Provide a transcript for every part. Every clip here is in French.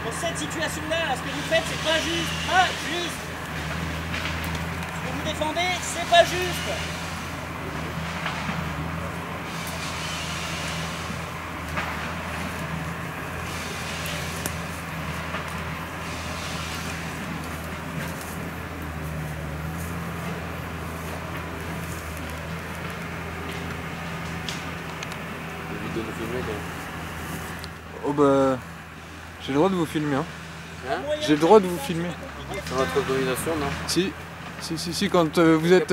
Dans cette situation-là, ce que vous faites, c'est pas juste. Pas juste. Ce que vous défendez, c'est pas juste. Oh bah... J'ai le droit de vous filmer, hein. J'ai le droit de vous filmer. Sans votre autorisation, non? Si, quand vous êtes...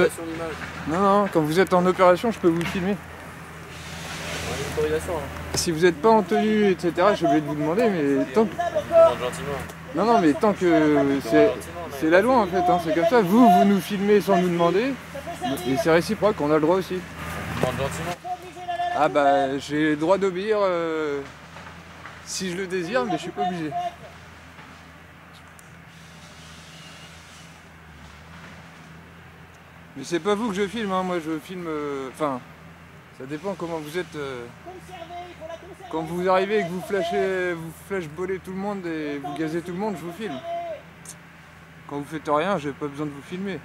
Non, quand vous êtes en opération, je peux vous filmer. Autorisation, hein. Si vous n'êtes pas en tenue, etc., j'ai oublié de vous demander, mais tant que... Non, mais tant que... C'est la loi, en fait, hein, c'est comme ça. Vous nous filmez sans nous demander, et c'est réciproque, on a le droit aussi. On demande gentiment. Ah bah, j'ai le droit d'obéir si je le désire, mais je suis pas obligé. Mais c'est pas vous que je filme, hein. Moi je filme... Enfin, ça dépend comment vous êtes... Quand vous arrivez et que vous flashballez tout le monde et vous gazez tout le monde, je vous filme. Quand vous faites rien, j'ai pas besoin de vous filmer.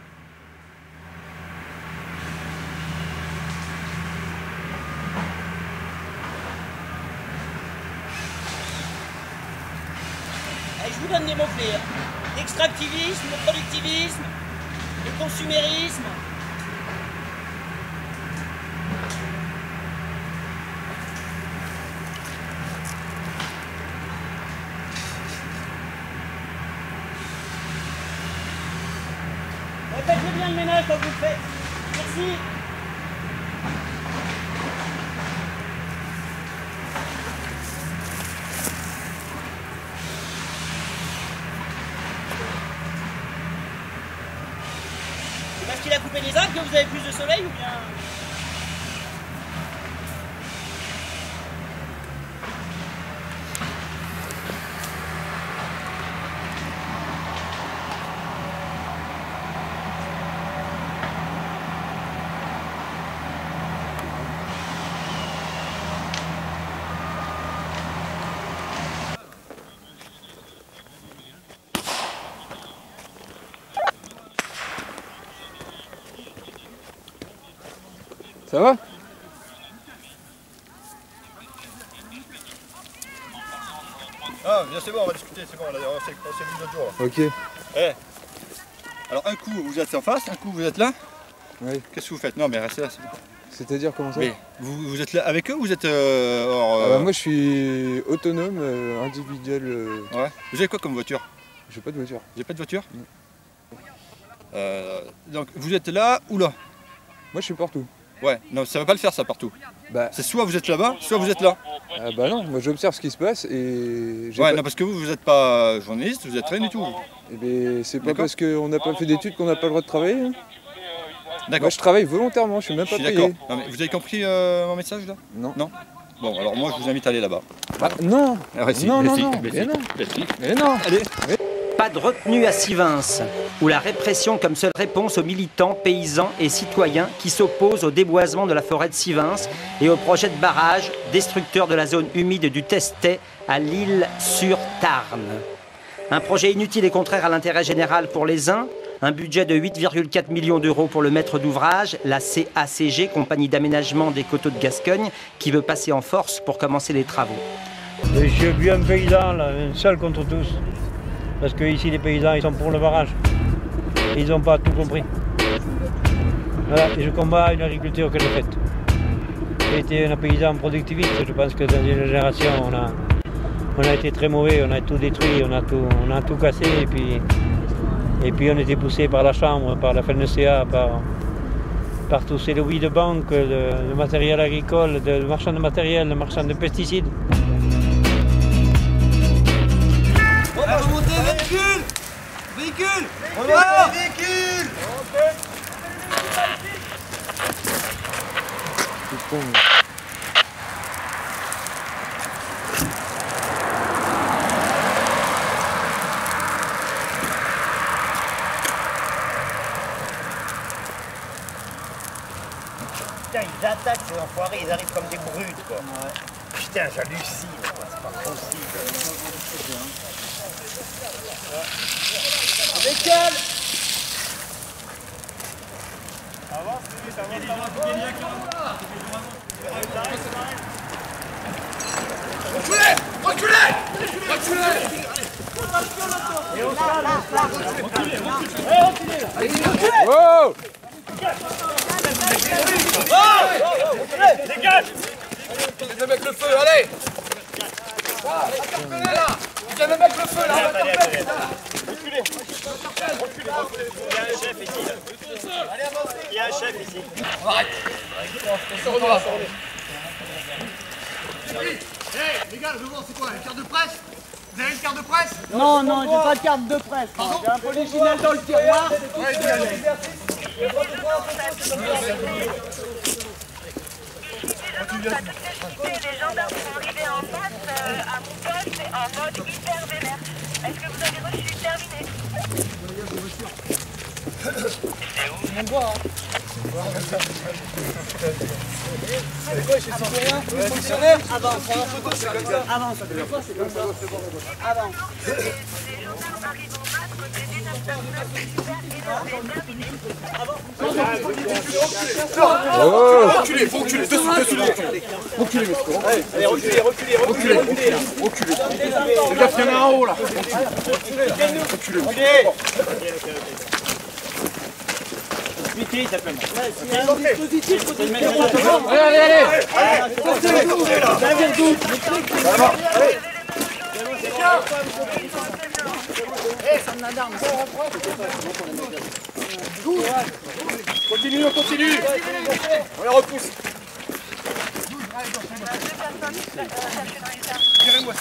Allez, je vous donne des mots-clés. L'extractivisme, le productivisme, le consumérisme. Faites bien le ménage quand vous le faites. Merci. C'est parce qu'il a coupé les arbres que vous avez plus de soleil ou bien... Ça va? Ah, bien c'est bon, on va discuter, c'est bon, on s'est vu l'autre jour. Ok. Eh, alors un coup vous êtes en face, un coup vous êtes là. Oui. Qu'est-ce que vous faites? Non mais restez là, c'est bon. C'est-à-dire comment ça? Mais vous êtes là avec eux ou vous êtes Ah bah moi je suis autonome, individuel. Ouais. Vous avez quoi comme voiture? J'ai pas de voiture. Vous avez pas de voiture? Non. Donc vous êtes là ou là? Moi je suis partout. Ouais, non ça va pas le faire ça partout. Bah, c'est soit vous êtes là-bas, soit vous êtes là. Ah bah non, moi j'observe ce qui se passe et... Ouais, non parce que vous êtes pas journaliste, vous êtes rien du tout. Eh bien c'est pas parce qu'on n'a pas fait d'études qu'on n'a pas le droit de travailler. Hein. D'accord. Moi je travaille volontairement, je suis même pas payé. D'accord. Vous avez compris mon message là? Non. Non. Bon alors moi je vous invite à aller là-bas. Ah, non. Ah, si, Non, mais non, si, non, mais mais si, non. mais si. Mais non. Allez. Pas de retenue à Sivins, où la répression comme seule réponse aux militants, paysans et citoyens qui s'opposent au déboisement de la forêt de Sivins et au projet de barrage destructeur de la zone humide du Testet à l'Isle-sur-Tarn. Un projet inutile et contraire à l'intérêt général pour les uns, un budget de 8,4 millions d'euros pour le maître d'ouvrage, la CACG, Compagnie d'aménagement des coteaux de Gascogne, qui veut passer en force pour commencer les travaux. Je suis bien paysan, là, seul contre tous. Parce que ici les paysans ils sont pour le barrage. Et ils n'ont pas tout compris. Voilà, et je combats une agriculture que j'ai faite. J'ai été un paysan productiviste, je pense que dans une génération on a été très mauvais, on a tout détruit, on a tout cassé et puis on était poussé par la Chambre, par la FNCA, par tous ces lobbies de banques, de matériel agricole, de marchands de matériel, de marchands de pesticides. Remontez, véhicule! Véhicule! Remontez, véhicule! Putain, ils attaquent ces enfoirés, ils arrivent comme des brutes quoi. Ouais. Putain, j'hallucine, c'est pas possible. Pascal. Wow! Dégage! Viens mettre le feu, allez! Là! Viens mettre le feu, là! Reculez! Il y a un chef ici. On arrête! On se redonne. Hey, les gars, le devant, c'est quoi? Une carte de presse? Vous avez une carte de presse? Non, non, j'ai pas de carte de presse. J'ai un polichinelle dans le tiroir. Les gendarmes sont arrivés en face à mon poste en mode hyper vénère. Est-ce que vous avez reçu? Terminé. On me voit, c'est quoi, chez citoyen? Fonctionnaire? Avance, prends en photo, c'est comme ça. Avance, c'est comme ça. Avance. Les gendarmes arrivent en masse, des énormes personnes hyper énervées. Terminé. Reculez, faut reculer, dessus. Reculez, monsieur. Allez, reculez. Les gars, il y en a un en haut, là. Reculez. Expliquez, il s'appelle. Il y a un dispositif, faut le mettre en Continue. On les repousse. Tirez-moi,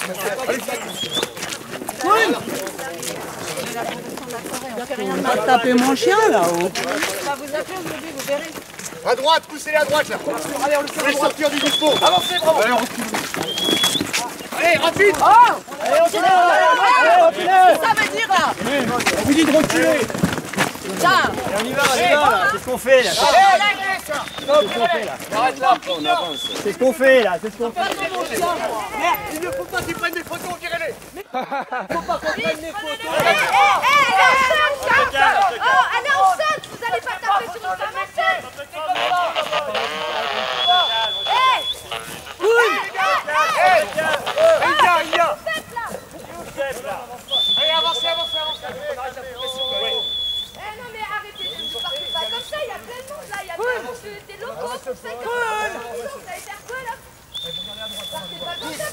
On va taper mon chien là-haut. Ça vous appelle aujourd'hui, vous verrez. à droite, poussez-les à droite, là. Allez, on le fait sortir du dispo. Avancez, bravo. Allez, on recule. Allez, rapide. Allez, on finit. Ça veut dire là. On vous dit de reculer. Ça. On y va, là. Qu'est-ce qu'on fait là? Arrête là. C'est ce qu'on fait là, c'est ce qu'on fait. Merde, il ne faut pas qu'ils prennent des photos, virez-les. Faut pas qu'on prenne des photos. Allez enceinte, vous allez pas taper sur une femme enceinte. Il y a. Allez, avancez. Non mais arrêtez, ne partez pas comme ça, il y a plein de monde là, il y a plein des locaux, tout ça, vous allez faire quoi là? Partez pas comme ça.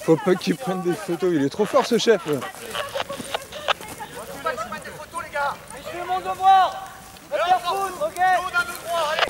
Faut pas qu'il prenne des photos, il est trop fort ce chef. Faut pas qu'ils prennent des photos, les gars. Mais je fais mon devoir. Va te faire foutre, ok? On a 2, 3, allez.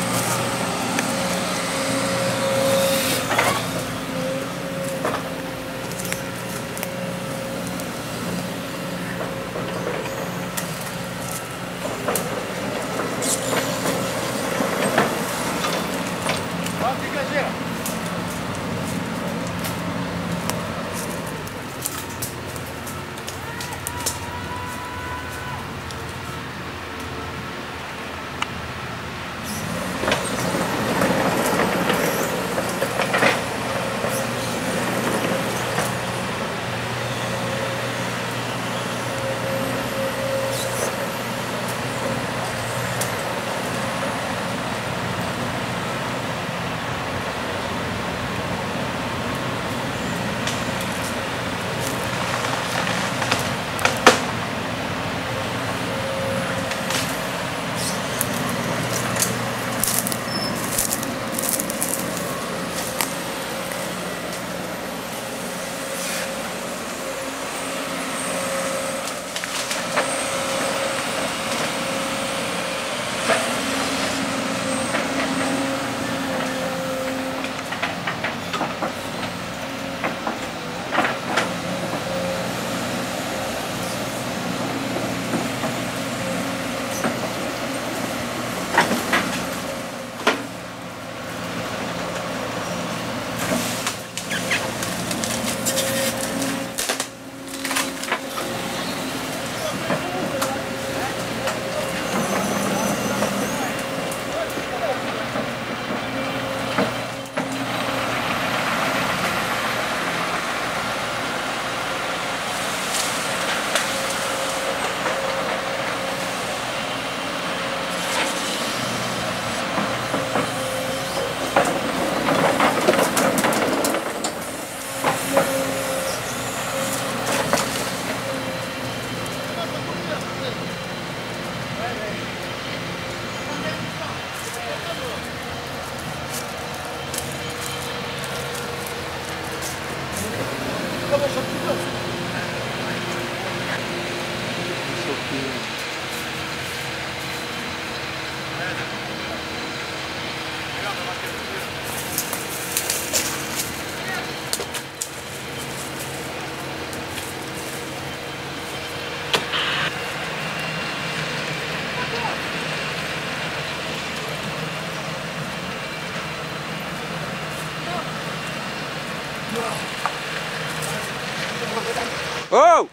Oh!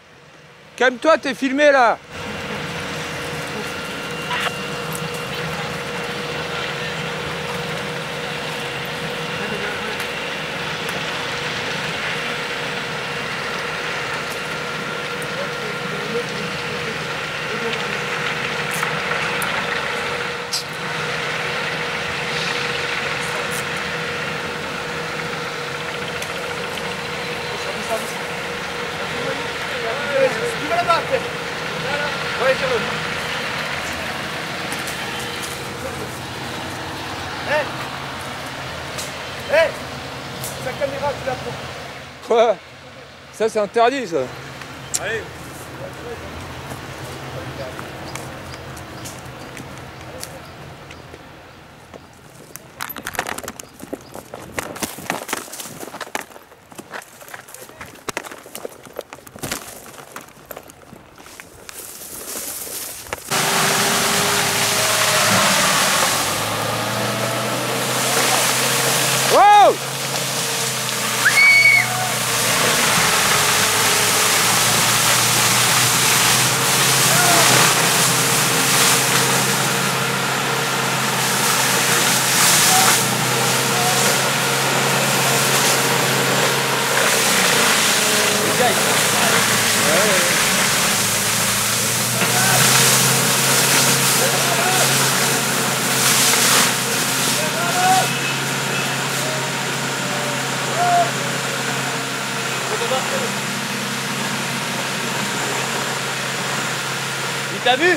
Calme-toi, t'es filmé là! Ouais, c'est bon. Sa caméra, tu la prends. Quoi? Ça, c'est interdit, ça. Allez. Wow! Il t'a vu?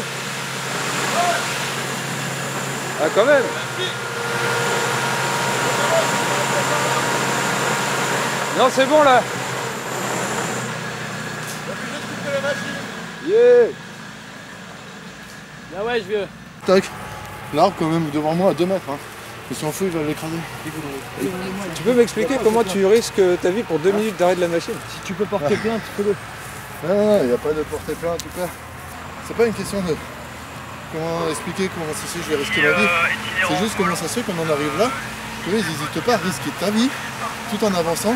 Ah, quand même. Non, c'est bon là. Yeah. Ah ouais, je vieux. Tac. L'arbre quand même devant moi à 2 mètres. Hein. Il s'en fout, il va l'écraser. Tu peux m'expliquer comment tu risques ta vie pour 2 minutes d'arrêt de la machine? Si tu peux porter plainte, tu peux le. Non, il n'y a pas de porter plainte en tout cas. C'est pas une question de comment expliquer comment ça se fait je vais risquer ma vie. C'est juste comment ça se fait qu'on en arrive là. Tu vois, ils n'hésitent pas à risquer ta vie tout en avançant.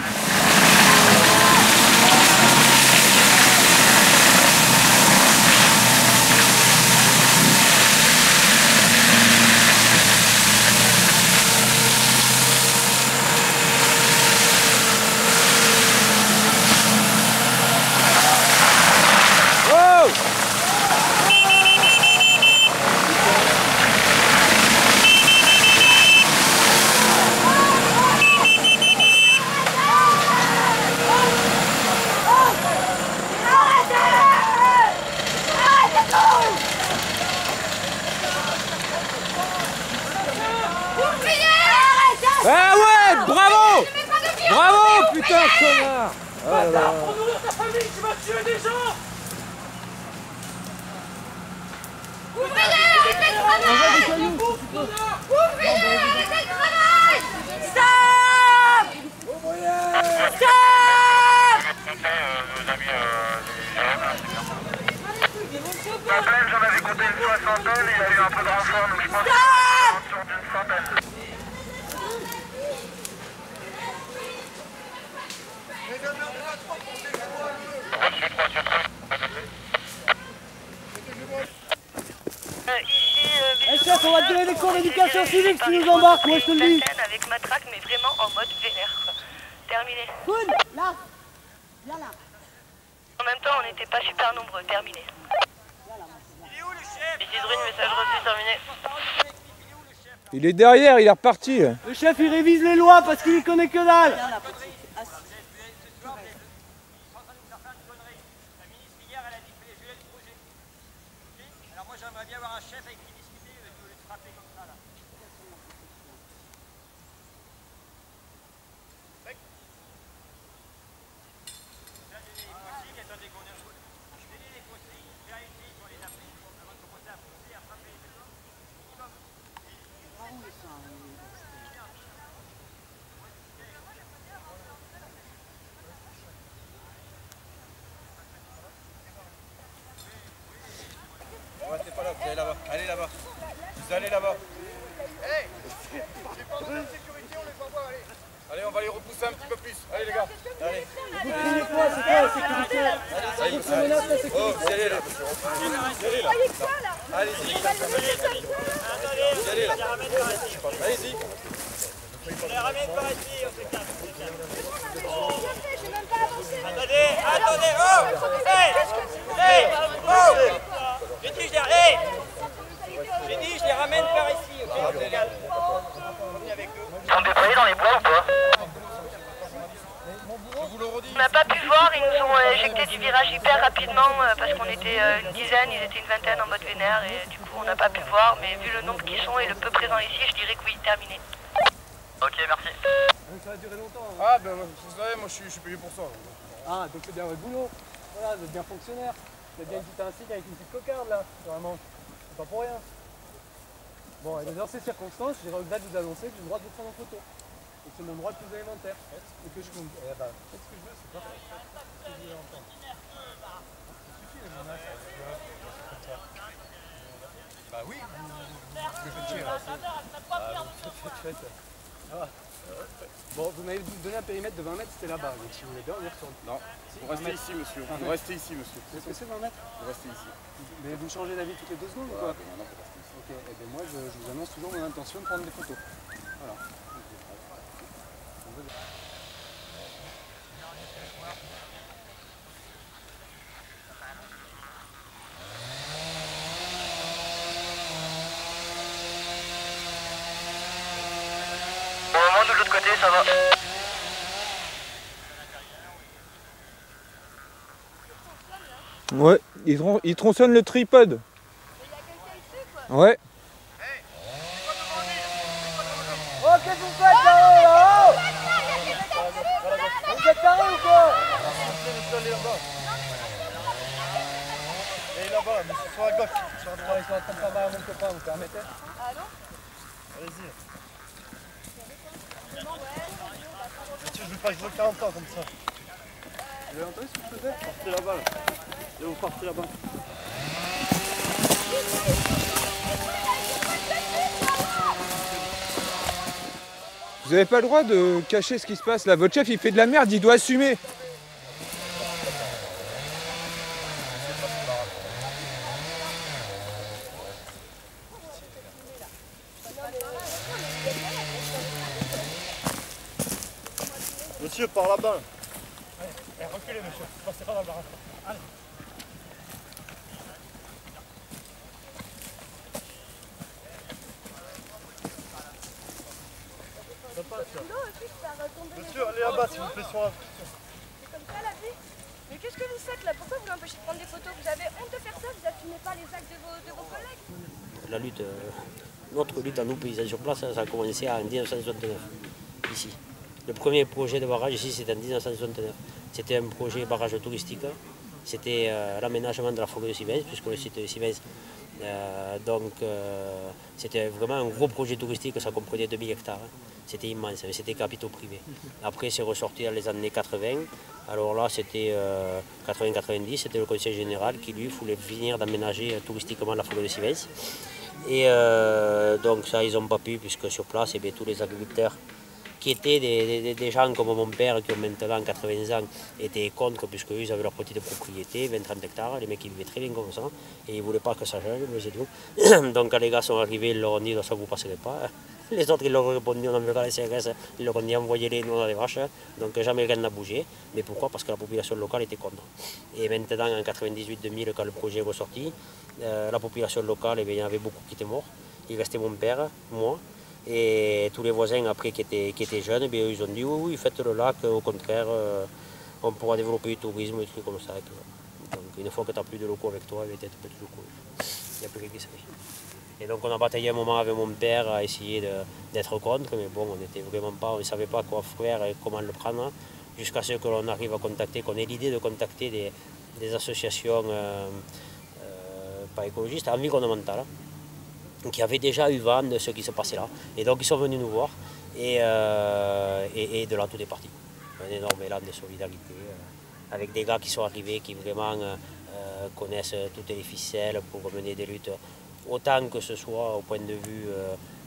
Ah ouais, bravo! Bravo, putain, connard! Ah là là. Pour nourrir ta famille, tu vas tuer des gens! Ouvriers, arrêtez le travail! Ouvriers, arrêtez le travail! Stop! Stop! J'en avais compté une soixantaine, il y a eu un peu de renfort, donc je pense sur d'une centaine. Eh chef, on va te donner des cours d'éducation civique si tu nous embarques, moi je te le dis. Avec matraque, mais vraiment en mode vénère. Quoi. Terminé. Cool, là. Viens là. En même temps, on n'était pas super nombreux. Terminé. Il est où le chef? Ici Drune, message reçu, terminé. Il est derrière, il est reparti. Le chef il révise les lois parce qu'il y connaît que dalle. Moi j'aimerais bien avoir un chef avec qui discuter au lieu de frapper comme ça là. Allez là-bas. Vous allez là-bas. Allez, on va les repousser un petit peu plus. Allez les gars. Allez. C'est quoi la sécurité? Allez, vous allez là. Oh, vous allez là. Vous allez là. Allez-y. Vous allez là. Allez-y. On les ramène par ici, on se calme. J'ai même pas avancé. Attendez, oh! Hey! Oh! J'ai dit, je les ramène par ici, ok? On se calme. Venez avec nous. Ils sont déployés dans les bois ou pas? On n'a pas pu voir, ils nous ont éjecté du virage hyper rapidement parce qu'on était une dizaine, ils étaient une vingtaine en mode vénère et du coup on n'a pas pu voir, mais vu le nombre qu'ils sont et le peu présent ici, je dirais que oui, terminé. Ok, merci. Ça va durer longtemps. Hein. Ah ben vous savez, moi je suis payé pour ça. Ah, donc c'est bien votre boulot. Voilà, vous êtes bien fonctionnaire. Vous êtes bien quitté un cycle avec une petite cocarde là, vraiment. C'est pas pour rien. Bon, et dans ces circonstances, j'ai regret de vous annoncer que j'ai le droit de vous prendre en photo. Et c'est mon droit le plus élémentaire. Et que je compte. Faites ce que je veux, c'est pas ce que je veux entendre. Bah oui. Bon, vous m'avez donné un périmètre de 20 mètres, c'était là-bas. Donc si vous voulez bien, on y retourne. Non, vous restez ici monsieur. Vous restez ici monsieur. Est-ce que c'est 20 mètres? Vous restez ici. Mais vous changez d'avis toutes les 2 secondes ou quoi? Non, vous restez ici. Ok, et bien moi je vous annonce toujours mon intention de prendre des photos. Voilà. Au moment de l'autre côté, ça va. Ouais, ils tronçonnent le tripode. Ouais. Oh, qu'est-ce que vous faites là-haut? Vous êtes tarés ou quoi? Et là-bas, monsieur, sur la gauche. Sur la droite, ils sont en train de faire mal à mon copain, vous permettez? Ah non? Allez-y. Monsieur, je vais pas jouer 40 ans comme ça. Vous avez entendu ce que je faisais? Partez là-bas. Et vous partez là-bas. Vous avez pas le droit de cacher ce qui se passe là. Votre chef il fait de la merde, il doit assumer. Monsieur, par là-bas. Reculez monsieur, passez pas dans le barrage. Allez. Monsieur, allez là-bas s'il vous plaît sur la... C'est comme ça la vie. Mais qu'est-ce que vous faites là? Pourquoi vous l'empêchez de prendre des photos? Vous avez honte de faire ça? Vous n'assumez pas les actes de vos collègues? La lutte, notre lutte à nous paysans sur place, ça a commencé en 1969, ici. Le premier projet de barrage ici, c'était en 1969. C'était un projet barrage touristique. C'était l'aménagement de la forêt de Sivens, puisque le site de Sivens, c'était vraiment un gros projet touristique, ça comprenait 2000 hectares. C'était immense, c'était capitaux privés. Après, c'est ressorti dans les années 80. Alors là, c'était 80-90, c'était le conseil général qui, lui, voulait venir d'aménager touristiquement la forêt de Sivens. Et donc ça, ils n'ont pas pu, puisque sur place, eh bien, tous les agriculteurs qui étaient des gens comme mon père, qui ont maintenant 80 ans, étaient contre, puisque eux, ils avaient leur petite propriété, 20-30 hectares, les mecs, ils vivaient très bien comme ça, et ils ne voulaient pas que ça change, mais c'est tout. Donc quand les gars sont arrivés, ils leur ont dit, ça vous passerez pas. Les autres, ils leur ont répondu, on enverra les CRS, ils leur ont dit, envoyez-les, nous on a des vaches. Donc jamais rien n'a bougé. Mais pourquoi? Parce que la population locale était contre. Et maintenant, en 98-2000, quand le projet est ressorti, la population locale, eh bien, il y en avait beaucoup qui étaient morts. Il restait mon père, moi, et tous les voisins après qui étaient jeunes, eh bien, ils ont dit, oui, faites le lac, au contraire, on pourra développer du tourisme, des trucs comme ça. Donc une fois que tu n'as plus de locaux avec toi, tu n'as plus de locaux. Il n'y a plus rien qui se fait. Et donc on a bataillé un moment avec mon père à essayer d'être contre, mais bon, on ne savait pas quoi faire et comment le prendre, jusqu'à ce que l'on arrive à contacter, qu'on ait l'idée de contacter des associations pas écologistes, environnementales, qui avaient eu vent de ce qui se passait là. Et donc ils sont venus nous voir, et de là tout est parti. Un énorme élan de solidarité, avec des gars qui sont arrivés, qui vraiment connaissent toutes les ficelles pour mener des luttes autant que ce soit au point de vue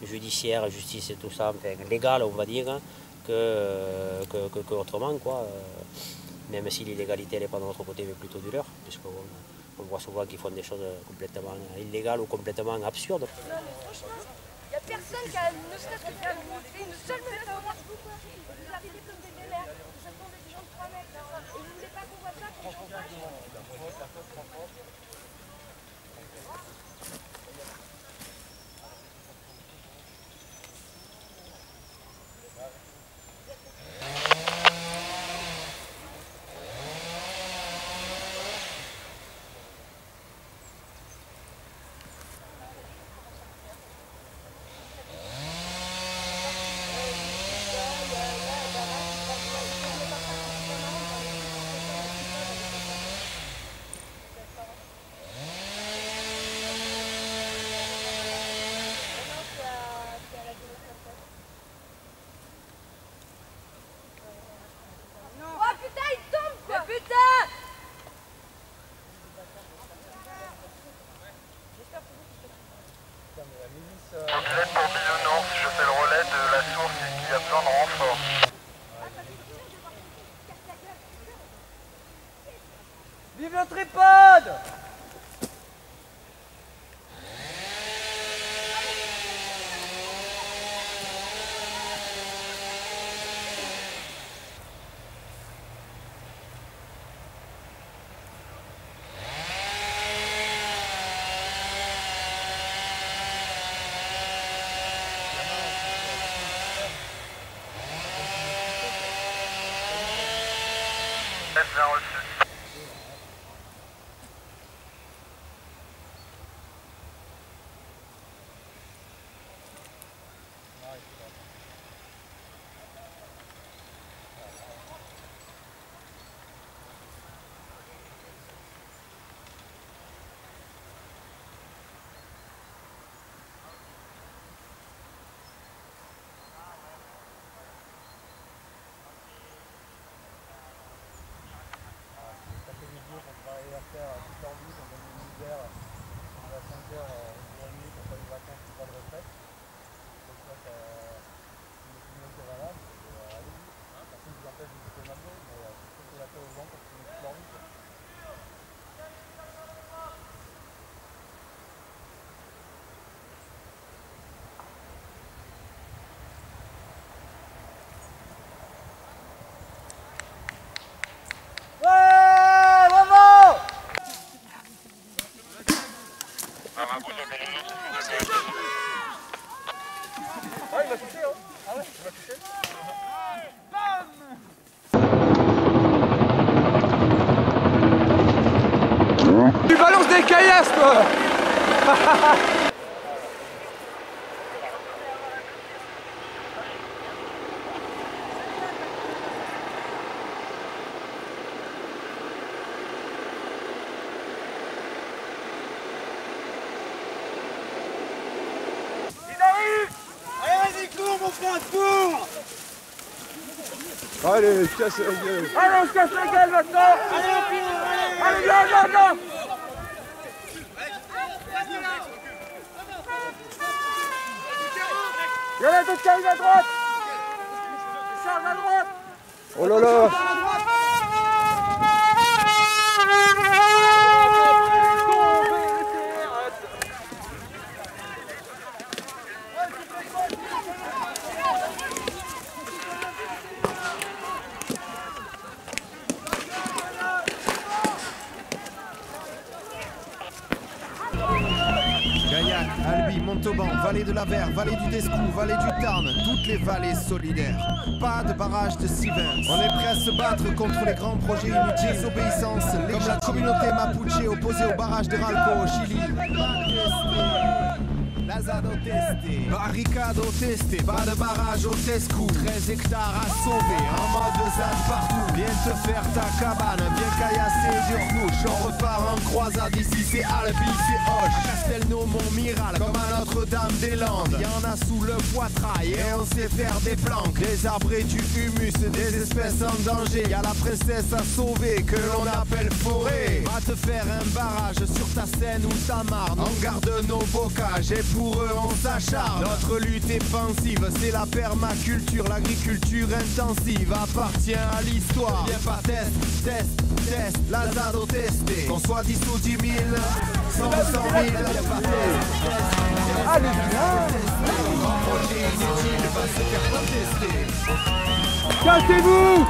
judiciaire, justice et tout ça, enfin, légal on va dire, que autrement, quoi. Même si l'illégalité n'est pas de notre côté mais plutôt du leur, puisqu'on voit souvent qu'ils font des choses complètement illégales ou complètement absurdes. Non mais franchement, il n'y a personne qui a ne serait-ce que fait une seule méthode. Vous arrivez comme des vénères, vous attendez des gens de 3 mètres, et vous ne voulez pas qu'on voit ça, qu'on change pas. Vive le tripode! Bien reçu. Ouais, il m'a touché, hein. Ah ouais, il m'a touché. Bam! Tu balances des caillasses, toi. Allez, je casse la gueule. Allez, on se casse la gueule maintenant. Allez, viens. Il y en a d'autres qui arrivent à droite. Ils chargent à droite. Oh là là. Gaillac, Albi, Montauban, vallée de la Verre, vallée du Descou, vallée du Tarn, toutes les vallées solidaires. Pas de barrage de Sivens. On est prêt à se battre contre les grands projets inutiles, désobéissance, comme la communauté mapuche opposée au barrage de Ralco au Chili. La ZAD au testé, barricade au testé, pas de barrage au Tescou. 13 hectares à sauver, en mode ZAD partout. Viens te faire ta cabane, viens caillasser d'Urnouche. On repart en croisade, ici c'est Albi, c'est Hoche. À Castelnau, Montmiral, comme à Notre-Dame-des-Landes. Y'en a sous le poitrail et on sait faire des planques. Des arbres et du humus, des espèces en danger. Y'a la princesse à sauver que l'on appelle forêt. Va te faire un barrage sur ta Seine ou ta Marne. On garde nos bocages et pour eux on s'acharne. Notre lutte est pensive, c'est la permaculture. L'agriculture intensive appartient à l'histoire. Viens pas test, la ZAD au testé. Qu'on soit 10 ou 10 000, 100 ou 100 000. Viens pas test. Allez, grand projet inutile va se faire contester. Cassez-vous!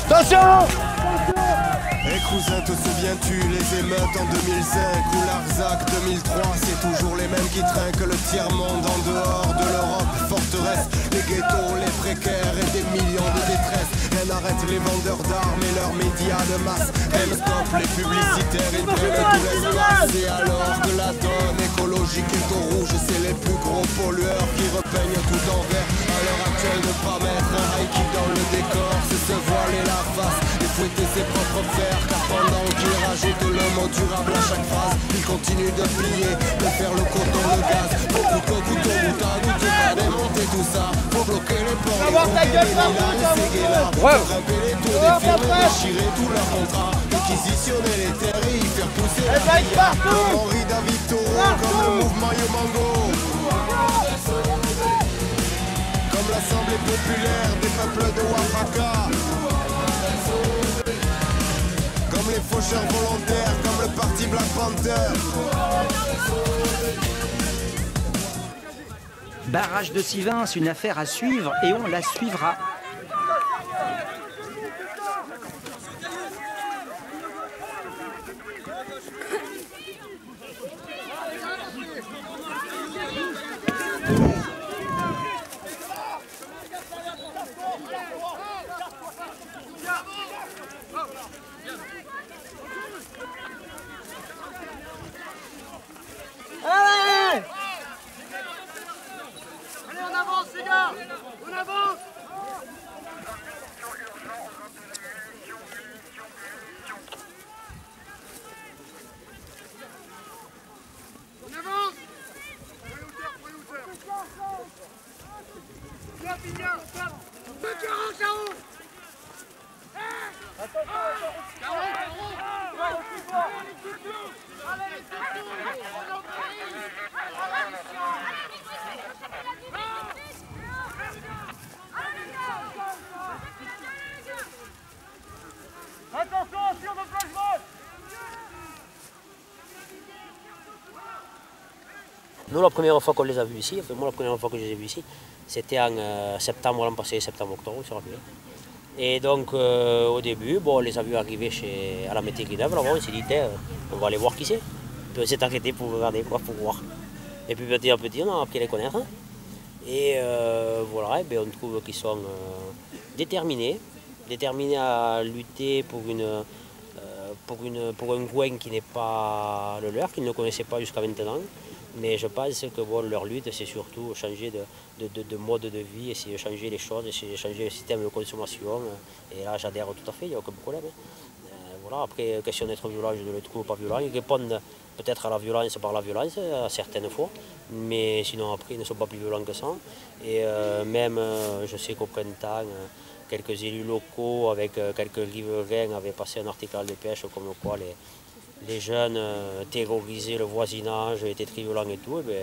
Attention! Et cousin, te souviens-tu les émeutes en 2005 ou l'Arzac 2003? C'est toujours les mêmes qui trinquent le tiers-monde en dehors de l'Europe forteresse. Les ghettos, les précaires et des millions de détresse. Rien n'arrête les vendeurs d'armes et leurs médias de masse. Même stop les publicitaires, ils prennent tout l'espace. Et alors que la donne écologique est au rouge, c'est les plus gros pollueurs qui repeignent tout en vert. À l'heure actuelle, ne pas mettre un high kick dans le décor, c'est se voiler la face et fouetter ses propres fers. Car pendant qu'il rajoute le mot durable à chaque phrase, il continue de plier, de faire le coton, le gaz. Faut couteau, bout à bout, pas démonter tout ça. Faut bloquer les ports, les pompiers, les séguélas. Grimper les tours des firmes, déchirer tous leurs contrats. Réquisitionner les terres et y faire pousser la bière. Comme Henri David Thoreau, comme le mouvement Yomango. Comme l'Assemblée populaire des peuples de Oaxaca. Comme les faucheurs volontaires, comme le parti Black Panther. Barrage de Sivins, une affaire à suivre et on la suivra. Nous, la première fois qu'on les a vus ici, enfin, moi la première fois que je les ai vus ici, c'était en septembre l'an passé, septembre-octobre, je me rappelle. Et donc au début, bon, on les a vus arriver à la métairie neuve, là-bas, on s'est dit, on va aller voir qui c'est. Puis on s'est arrêté pour regarder, quoi, pour voir. Et puis petit à petit, on a appris à les connaître. Et voilà, et bien, on trouve qu'ils sont déterminés à lutter pour un coin qui n'est pas le leur, qu'ils ne connaissaient pas jusqu'à maintenant. Mais je pense que bon, leur lutte, c'est surtout changer de mode de vie, essayer de changer les choses, essayer de changer le système de consommation. Et là, j'adhère tout à fait, il n'y a aucun problème. Voilà. Après, question d'être violent, je ne le trouve pas violent. Ils répondent peut-être à la violence par la violence, certaines fois. Mais sinon, après, ils ne sont pas plus violents que ça. Et même, je sais qu'au printemps, quelques élus locaux avec quelques riverains avaient passé un article à Dépêche comme quoi les jeunes terrorisaient le voisinage, étaient très violents et tout. Et bien,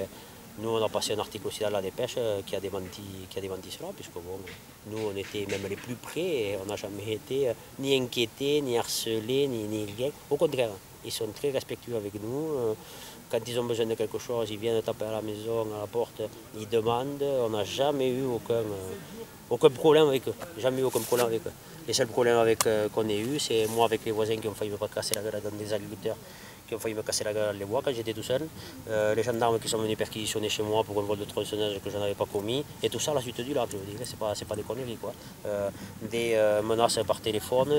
nous, on a passé un article aussi dans la Dépêche qui a démenti cela, puisque bon, nous, on était même les plus près et on n'a jamais été ni inquiétés, ni harcelés, ni rien. Au contraire, ils sont très respectueux avec nous. Quand ils ont besoin de quelque chose, ils viennent taper à la maison, à la porte, ils demandent. On n'a jamais eu aucun problème avec eux. Jamais eu aucun problème avec eux. Les seuls problèmes qu'on ait eu, c'est moi avec les voisins qui ont failli me casser la gueule, dans des agriculteurs qui ont failli me casser la gueule dans les bois quand j'étais tout seul. Les gendarmes qui sont venus perquisitionner chez moi pour un vol de tronçonneuse que je n'avais pas commis. Et tout ça à la suite du lac, je veux dire, c'est pas des conneries, quoi. Des menaces par téléphone,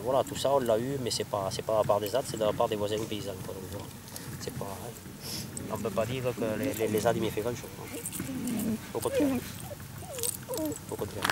voilà, tout ça on l'a eu, mais c'est pas de la part des ZAD, c'est de la part des voisins paysans, quoi. Donc, voilà. C'est pas... On ne peut pas dire que les ZAD m'aient fait grand chose. Au contraire. Au contraire.